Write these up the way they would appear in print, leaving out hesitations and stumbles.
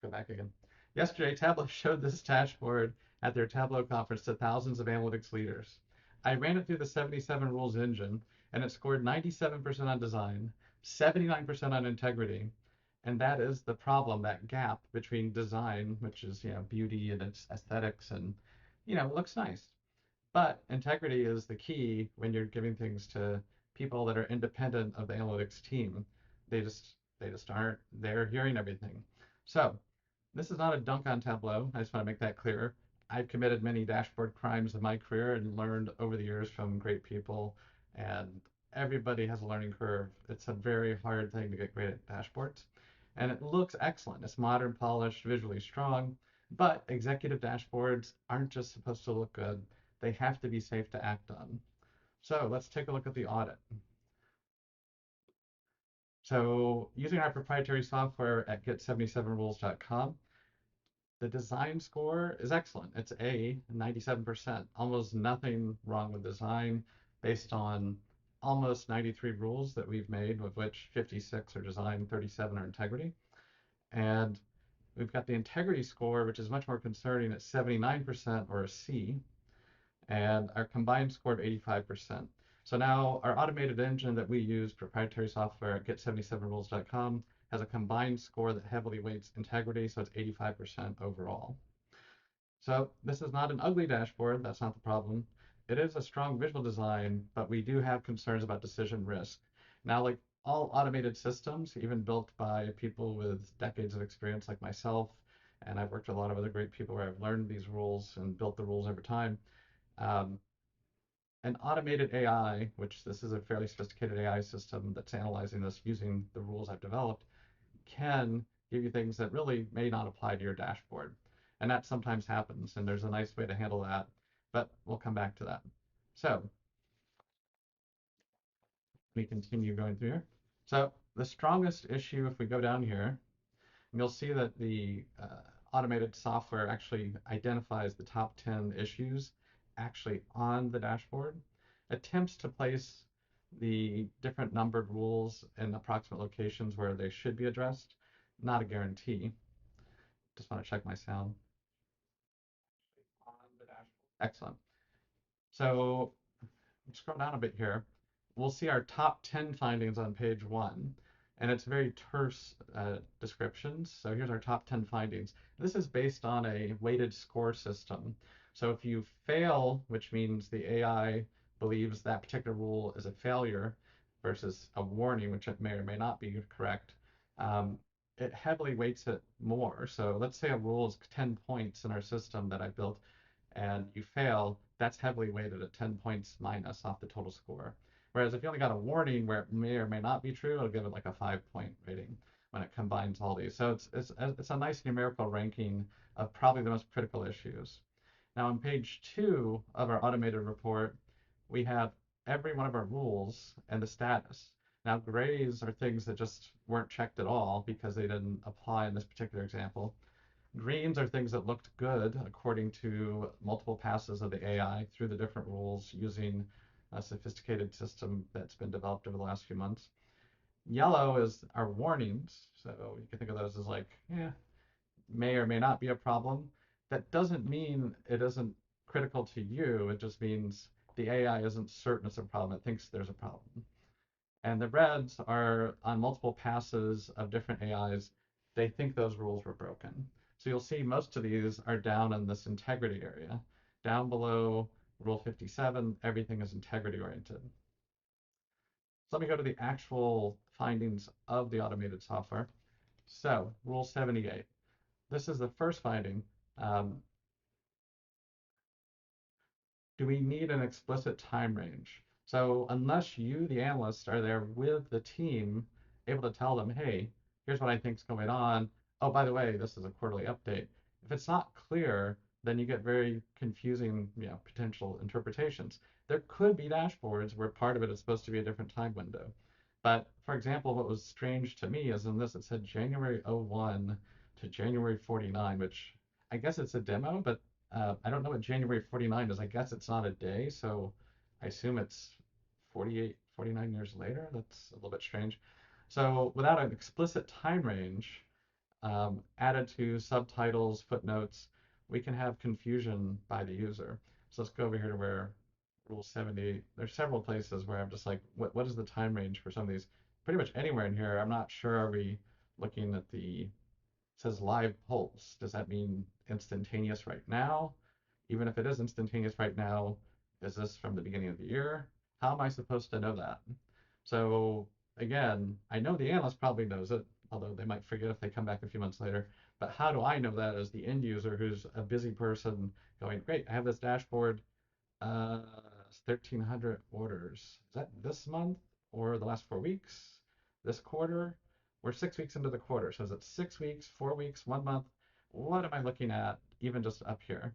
Go back again. Yesterday, Tableau showed this dashboard at their Tableau conference to thousands of analytics leaders. I ran it through the 77 rules engine, and it scored 97% on design, 79% on integrity, and that is the problem, that gap between design, which is beauty and its aesthetics, and it looks nice. But integrity is the key when you're giving things to people that are independent of the analytics team. They just aren't there hearing everything. So this is not a dunk on Tableau. I just want to make that clear. I've committed many dashboard crimes in my career and learned over the years from great people, and everybody has a learning curve. It's a very hard thing to get great at dashboards. And it looks excellent. It's modern, polished, visually strong, but executive dashboards aren't just supposed to look good. They have to be safe to act on. So let's take a look at the audit. So using our proprietary software at get77rules.com, the design score is excellent. It's A, 97%. Almost nothing wrong with design based on almost 93 rules that we've made, of which 56 are design, 37 are integrity. And we've got the integrity score, which is much more concerning at 79% or a C, and our combined score of 85%. So now our automated engine that we use, proprietary software at get77rules.com, has a combined score that heavily weights integrity, so it's 85% overall. So this is not an ugly dashboard, that's not the problem. It is a strong visual design, but we do have concerns about decision risk. Now, like all automated systems, even built by people with decades of experience like myself, and I've worked with a lot of other great people where I've learned these rules and built the rules over time. Um, an automated AI, which this is a fairly sophisticated AI system that's analyzing this using the rules I've developed, can give you things that really may not apply to your dashboard. And that sometimes happens, and there's a nice way to handle that, but we'll come back to that. So we continue going through here. So the strongest issue, if we go down here, you'll see that the automated software actually identifies the top 10 issues actually on the dashboard, attempts to place the different numbered rules in approximate locations where they should be addressed. Not a guarantee. Just want to check my sound. On the dashboard. Excellent. So scroll down a bit here. We'll see our top 10 findings on page 1, and it's very terse descriptions. So here's our top 10 findings. This is based on a weighted score system. So if you fail, which means the AI believes that particular rule is a failure versus a warning, which it may or may not be correct, it heavily weights it more. So let's say a rule is 10 points in our system that I built, and you fail, that's heavily weighted at 10 points minus off the total score. Whereas if you only got a warning where it may or may not be true, it'll give it like a 5-point rating when it combines all these. So it's a nice numerical ranking of probably the most critical issues. Now on page 2 of our automated report, we have every one of our rules and the status. Now grays are things that just weren't checked at all because they didn't apply in this particular example. Greens are things that looked good according to multiple passes of the AI through the different rules using a sophisticated system that's been developed over the last few months. Yellow is our warnings. So you can think of those as like, yeah, may or may not be a problem. That doesn't mean it isn't critical to you. It just means the AI isn't certain it's a problem. It thinks there's a problem. And the reds are on multiple passes of different AIs. They think those rules were broken. So you'll see most of these are down in this integrity area. Down below Rule 57, everything is integrity oriented. So let me go to the actual findings of the automated software. So Rule 78. This is the first finding. Um, do we need an explicit time range? So unless you, the analyst, are there with the team, able to tell them, hey, here's what I think is going on. Oh, by the way, this is a quarterly update. If it's not clear, then you get very confusing, potential interpretations. There could be dashboards where part of it is supposed to be a different time window. But for example, what was strange to me is in this, it said January 01 to January 49, which I guess it's a demo, but I don't know what January 49 is. I guess it's not a day, so I assume it's 48, 49 years later. That's a little bit strange. So without an explicit time range, added to subtitles, footnotes, we can have confusion by the user. So let's go over here to where Rule 70, there's several places where I'm just like, what is the time range for some of these? Pretty much anywhere in here, I'm not sure, are we looking at the, it says live pulse. Does that mean instantaneous right now? Even if it is instantaneous right now, is this from the beginning of the year? How am I supposed to know that? So again, I know the analyst probably knows it, although they might forget if they come back a few months later. But how do I know that as the end user who's a busy person going, great, I have this dashboard, 1,300 orders. Is that this month or the last 4 weeks? This quarter? We're 6 weeks into the quarter. So is it 6 weeks, 4 weeks, 1 month? What am I looking at even just up here?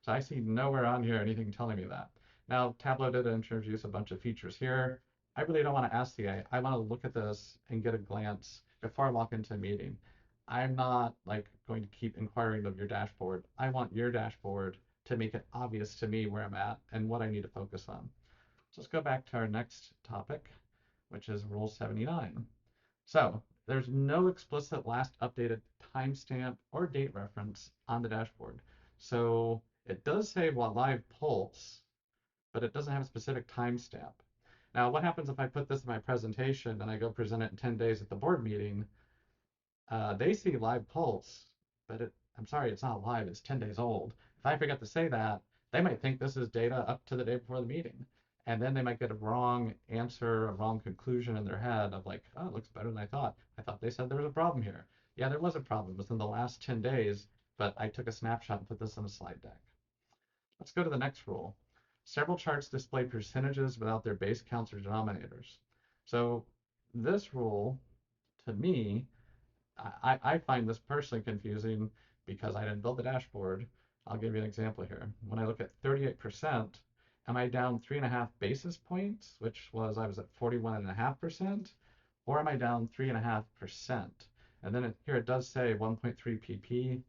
So I see nowhere on here anything telling me that. Now, Tableau did introduce a bunch of features here. I really don't want to ask the AI. I want to look at this and get a glance before I walk into a meeting. I'm not like going to keep inquiring of your dashboard. I want your dashboard to make it obvious to me where I'm at and what I need to focus on. So let's go back to our next topic, which is Rule 79. So there's no explicit last updated timestamp or date reference on the dashboard. So it does say live pulse, but it doesn't have a specific timestamp. Now, what happens if I put this in my presentation and I go present it in 10 days at the board meeting? They see live pulse, but I'm sorry, it's not live, it's 10 days old. If I forget to say that, they might think this is data up to the day before the meeting. And then they might get a wrong answer, a wrong conclusion in their head of like, oh, it looks better than I thought. I thought they said there was a problem here. Yeah, there was a problem within the last 10 days, but I took a snapshot and put this in a slide deck. Let's go to the next rule. Several charts display percentages without their base counts or denominators. So this rule, to me, I find this personally confusing because I didn't build the dashboard. I'll give you an example here. When I look at 38%, am I down 3.5 basis points, which was I was at 41.5%, or am I down 3.5%? And then here it does say 1.3 pp.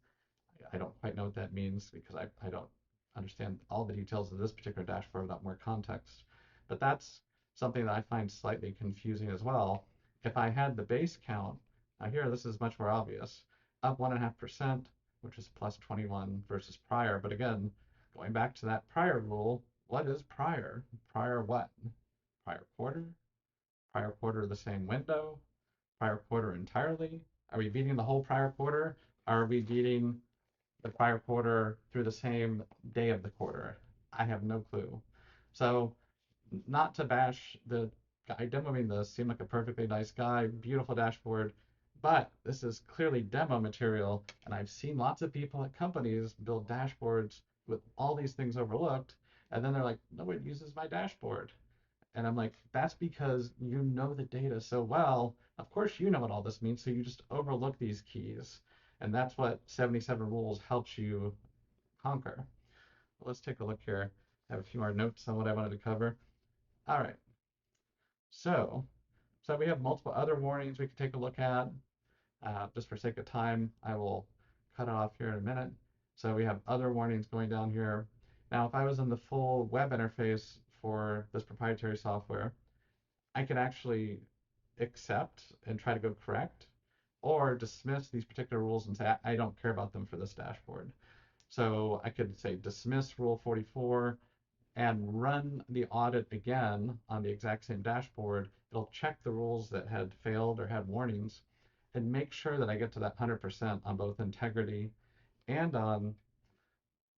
I don't quite know what that means because I don't understand all the details of this particular dashboard without more context. But that's something that I find slightly confusing as well. If I had the base count, now here this is much more obvious, up 1.5%, which is plus 21 versus prior. But again, going back to that prior rule, what is prior? Prior what? Prior quarter? Prior quarter of the same window? Prior quarter entirely? Are we beating the whole prior quarter? Are we beating the prior quarter through the same day of the quarter? I have no clue. So not to bash the guy demoing this, seemed like a perfectly nice guy, beautiful dashboard, but this is clearly demo material, and I've seen lots of people at companies build dashboards with all these things overlooked, and then they're like, no one uses my dashboard. And I'm like, that's because you know the data so well. Of course, you know what all this means, so you just overlook these keys. And that's what 77 rules helps you conquer. Let's take a look here. I have a few more notes on what I wanted to cover. All right. So, so we have multiple other warnings we could take a look at. Just for sake of time, I will cut it off here in a minute. So we have other warnings going down here. Now, if I was in the full web interface for this proprietary software, I could actually accept and try to go correct, or dismiss these particular rules and say, I don't care about them for this dashboard. So I could say dismiss rule 44 and run the audit again on the exact same dashboard. It'll check the rules that had failed or had warnings and make sure that I get to that 100% on both integrity and on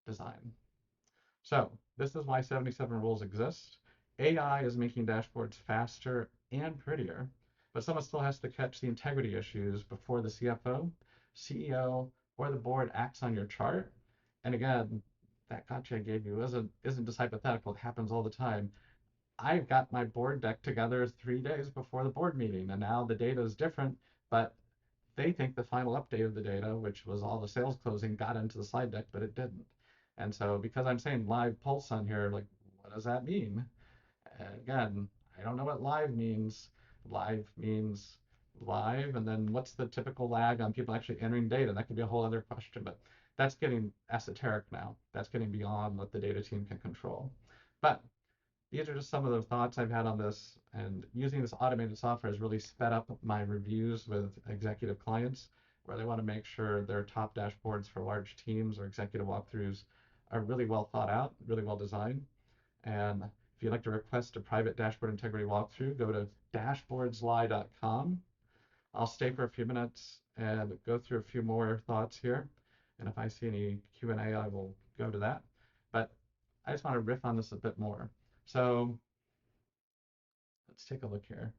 design. So this is why 77 rules exist. AI is making dashboards faster and prettier, but someone still has to catch the integrity issues before the CFO, CEO, or the board acts on your chart. And again, that gotcha I gave you isn't just hypothetical. It happens all the time. I got my board deck together 3 days before the board meeting, and now the data is different, but they think the final update of the data, which was all the sales closing, got into the slide deck, but it didn't. And so because I'm saying live pulse on here, like, what does that mean? Again, I don't know what live means. Live means live, and then what's the typical lag on people actually entering data? That could be a whole other question, but that's getting esoteric now. That's getting beyond what the data team can control. But these are just some of the thoughts I've had on this, and using this automated software has really sped up my reviews with executive clients, where they want to make sure their top dashboards for large teams or executive walkthroughs are really well thought out, really well designed. And if you'd like to request a private dashboard integrity walkthrough, go to dashboardslie.com. I'll stay for a few minutes and go through a few more thoughts here. And if I see any Q&A, I will go to that. But I just want to riff on this a bit more. So let's take a look here.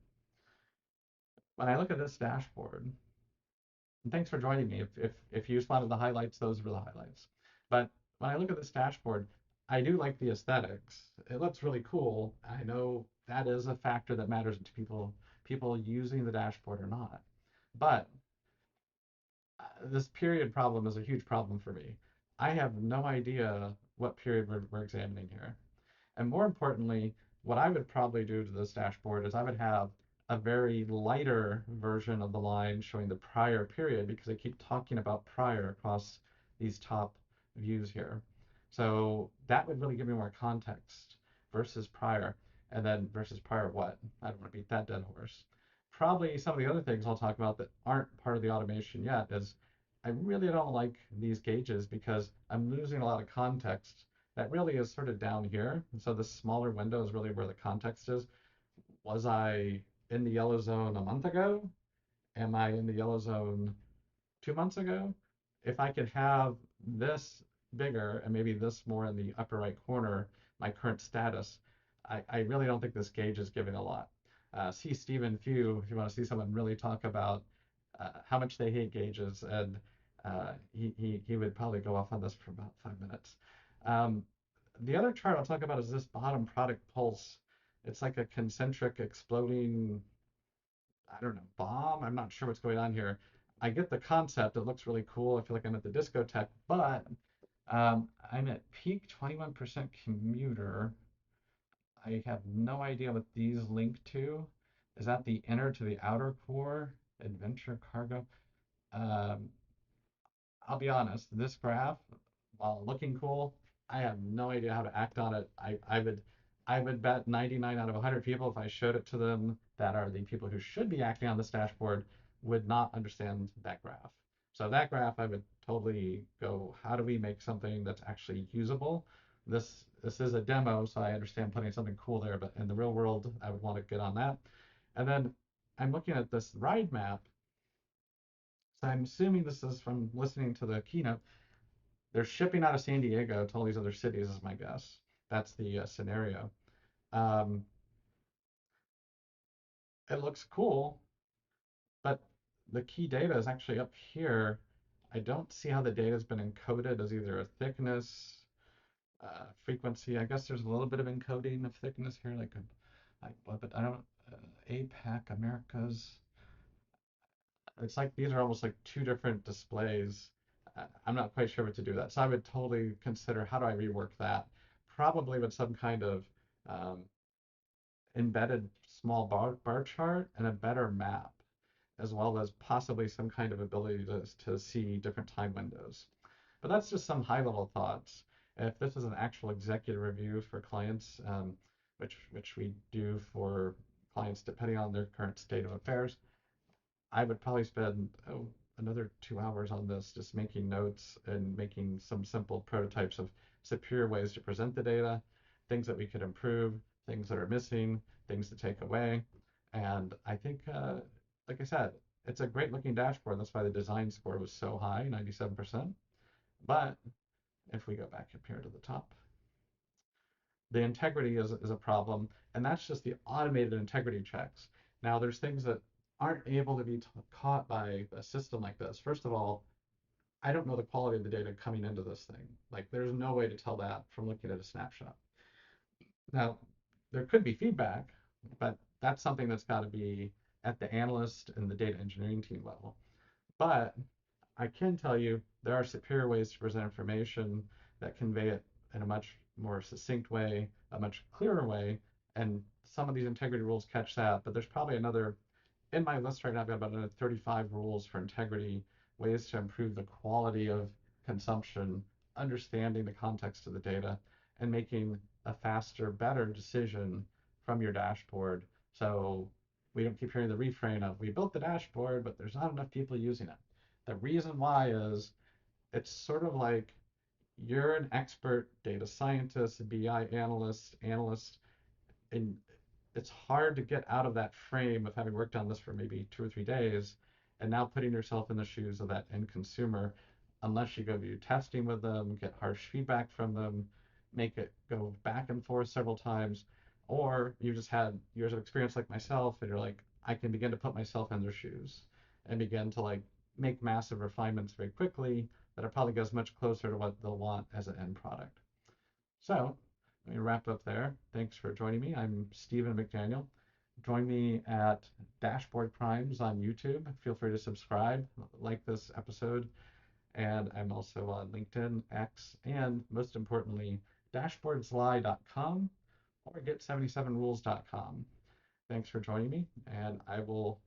When I look at this dashboard, and thanks for joining me. If you just wanted the highlights, those were the highlights. But when I look at this dashboard, I do like the aesthetics. It looks really cool. I know that is a factor that matters to people using the dashboard or not. But this period problem is a huge problem for me. I have no idea what period we're examining here. And more importantly, what I would probably do to this dashboard is I would have a very lighter version of the line showing the prior period because I keep talking about prior across these top views here. So that would really give me more context versus prior, and then versus prior what? I don't want to beat that dead horse. Probably some of the other things I'll talk about that aren't part of the automation yet is I really don't like these gauges because I'm losing a lot of context that really is sort of down here. And so the smaller window is really where the context is. Was I in the yellow zone a month ago? Am I in the yellow zone 2 months ago? If I could have this bigger and maybe this more in the upper right corner, my current status, I really don't think this gauge is giving a lot. See Stephen Few if you want to see someone really talk about how much they hate gauges, and he would probably go off on this for about 5 minutes. Um, the other chart I'll talk about is this bottom product pulse. It's like a concentric exploding, I don't know, bomb. I'm not sure what's going on here. I get the concept. It looks really cool. I feel like I'm at the discotheque, but I'm at peak 21% commuter. I have no idea what these link to. Is that the inner to the outer core? Adventure cargo? Um, I'll be honest, this graph, while looking cool, I have no idea how to act on it. I would bet 99 out of 100 people if I showed it to them that are the people who should be acting on this dashboard would not understand that graph. So that graph, I would totally go, how do we make something that's actually usable? This is a demo, so I understand putting something cool there, but in the real world, I would want to get on that. And then I'm looking at this ride map. So I'm assuming this is from listening to the keynote. They're shipping out of San Diego to all these other cities, is my guess. That's the scenario. Um, it looks cool, but the key data is actually up here. I don't see how the data has been encoded as either a thickness, frequency. I guess there's a little bit of encoding of thickness here, but I don't. APAC, Americas. It's like these are almost like two different displays. I'm not quite sure what to do with that. So I would totally consider how do I rework that? Probably with some kind of um, embedded small bar chart and a better map, as well as possibly some kind of ability to see different time windows. But that's just some high level thoughts. If this is an actual executive review for clients, which we do for clients depending on their current state of affairs, I would probably spend another 2 hours on this, just making notes and making some simple prototypes of superior ways to present the data, things that we could improve, things that are missing, things to take away. And I think, like I said, it's a great looking dashboard. That's why the design score was so high, 97%. But if we go back up here to the top, the integrity is a problem, and that's just the automated integrity checks. Now, there's things that aren't able to be caught by a system like this. First of all, I don't know the quality of the data coming into this thing. Like, there's no way to tell that from looking at a snapshot. Now, there could be feedback, but that's something that's got to be at the analyst and the data engineering team level. But I can tell you there are superior ways to present information that convey it in a much more succinct way, a much clearer way, and some of these integrity rules catch that. But there's probably another, in my list right now, I've got about another 35 rules for integrity, ways to improve the quality of consumption, understanding the context of the data, and making a faster, better decision from your dashboard. So we don't keep hearing the refrain of, we built the dashboard, but there's not enough people using it. The reason why is it's sort of like you're an expert data scientist, BI analyst, and it's hard to get out of that frame of having worked on this for maybe 2 or 3 days and now putting yourself in the shoes of that end consumer unless you go do testing with them, get harsh feedback from them, make it go back and forth several times, or you just had years of experience like myself and you're like, I can begin to put myself in their shoes and begin to like make massive refinements very quickly that are probably goes much closer to what they'll want as an end product. So let me wrap up there. Thanks for joining me. I'm Stephen McDaniel. Join me at Dashboard Crimes on YouTube. Feel free to subscribe, like this episode, and I'm also on LinkedIn, X, and most importantly, dashboardslie.com or get77rules.com. Thanks for joining me, and I will